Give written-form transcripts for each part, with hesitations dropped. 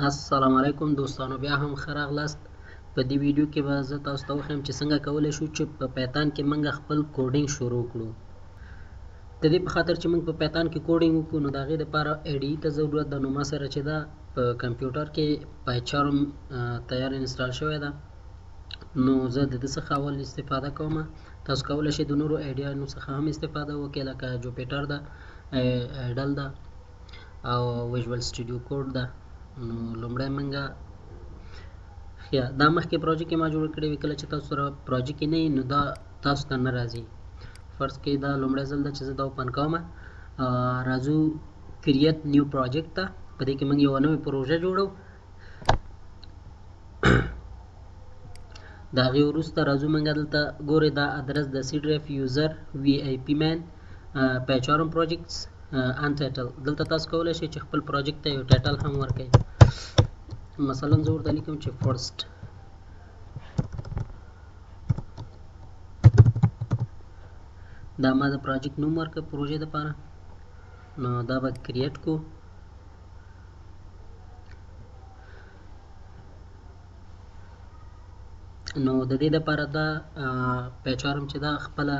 السلام علیکم دوستانو، بیا هم ښه راغلاست. په دې ویډیو کې به زه تاسو ته وښیم چې څنګه کولی شو چې په پیتان کې موږ خپل کوډینګ شروع کړو. د دې په خاطر چې موږ په پیتان کې کوډینګ وکړو نو د هغې دپاره ایډي ته ضرورت ده. نو ما سره چې ده په کمپیوټر کې پایچارم تیار انسټال شوی ده، نو زه د ده څخه اول استفاده کوم. تاسو کولی شئ د نورو ایډیانو څخه هم استفاده وکړئ، لکه جوپیټر ده، ایډل ده او ویژوال سټوډیو کوډ ده. نو لومړی موږ دا مخکې پروجیکټ ما جوړ کړی وي. کله چې تاسو سره پروجیکټ نه وي نو دا تاسو ته نه راځي. فرض کړئ دا لومړی ځل ده چې زه دا اوپن کوم. راځو کریټ نیو پروجیکټ ته. په دې کې موږ یوه نوې پروژه جوړو. د هغې وروسته راځو موږ دلته ګورئ دا ادرس د سی ډرایف یوزر وي آی پي مین پیچارم پروجیکټس ان ټایټل. دلته تاسو کولی شئ چې خپل پروجیکټ ته یو ټایټل هم ورکړئ. مثلا زه ورته لیکم چې فرست. دا ما د پروجیکټ نوم ورکړ پروژې دپاره. نو دا به کریټ کو. نو د دې دپاره دا پیچارم چې دا خپله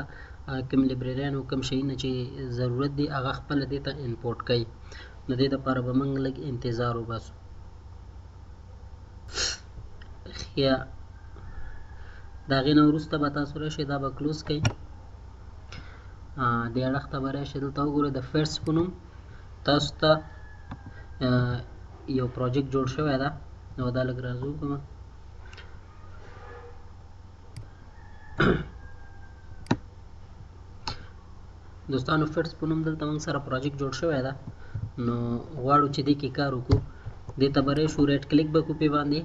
کوم لیبرریان او کوم شیونه چې ضرورت دي هغه خپله دې ته انپورټ کوي. نو دې دپاره به موږ لږ انتظار وباسو. یا د هغې نه وروسته به تاسو راشئ دا به کلوز کوئ. دې اړخ ته به راشئ، دلته وګورئ د فرست په نوم تاسو ته یو پروجیکټ جوړ شوی ده. نو دا لږ راځو کومه دوستانو، فرست په نوم دلته موږ سره پروجیکټ جوړ شوی ده. نو غواړو چې دې کې کار وکړو. دې ته به راشو، رایټ کلیک به کوو پې باندې،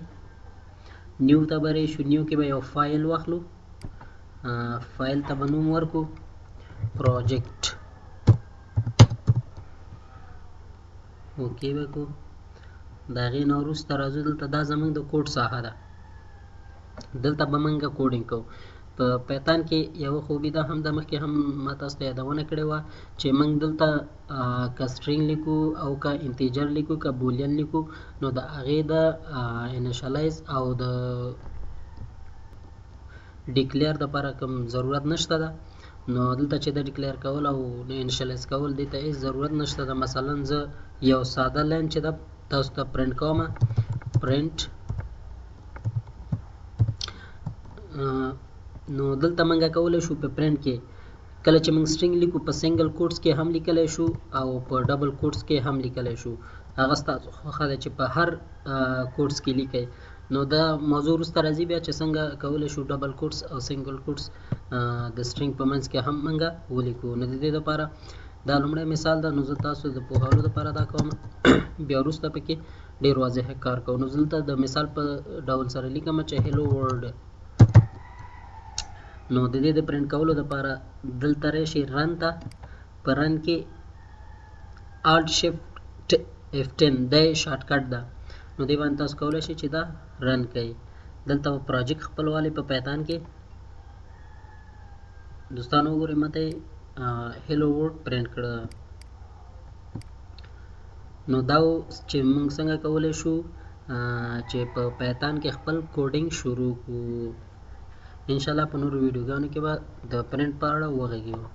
نیو ته به راشو. نیو کې به یو فایل واخلو. فایل ته به نوم ورکو پروجیکټ. اوکې به کوو. د هغې نه وروسته راځو دلته دا زموږ د کوډ ساحه ده. دلته به موږ کوډینګ کوو. په پیتان کې یوه خوبي ده، هم د مخکې هم ما تاسو ته یادونه کړې وه چې موږ دلته که سټرینګ لیکو او که انتیجر لیکو که بولین لیکو نو د هغې د انیشلایز او د ډیکلیر دپاره کوم ضرورت نشته ده. نو دلته چې د ډیکلیر کول او انیشلایز کول دې ته هېڅ ضرورت نشته ده. مثلا زه یو ساده لاین چې ده تاسو ته پرنټ کوم، پرنټ. نو دلته موږ کولی شو په پرنټ کې کله چې موږ سټرینګ لیکو په سنګل کوټس کې هم لیکلی شو او په ډبل کوټس کې هم لیکلی شو. هغه ستاسو خوښه ده چې په هر کوټس کې لیکئ. نو دا موضوع وروسته راځي بیا چې څنګه کولی شو ډبل کوټس او سنګل کوټس د سټرینګ په منځ کې هم موږ ولیکو. نو د دې دپاره دا لومړی مثال ده. نو زه تاسو د پوهولو دپاره دا کوم. بیا وروسته پکې ډېر واضح کار کوو. نو دلته د مثال په ډول سره لیکم چې هیلو ورلډ. نو د دې د پرنټ کولو دپاره دلته راشئ رن ته. په رن کې الټ شفټ F10 دا یې شارټ کټ ده. نو دې باندې تاسو کولی شئ چې دا رن کوئ. دلته به پروجیکټ خپلوالی په پیتان کې دوستانو وګورئ ماته یې هیلو ورلډ پرنټ کړه. نو دا چې موږ څنګه کولی شو چې په پیتان کې خپل کوډینګ شروع کړو. انشاءالله په نورو ویډیوګانو کې به د پرنټ په اړه وغږیږو.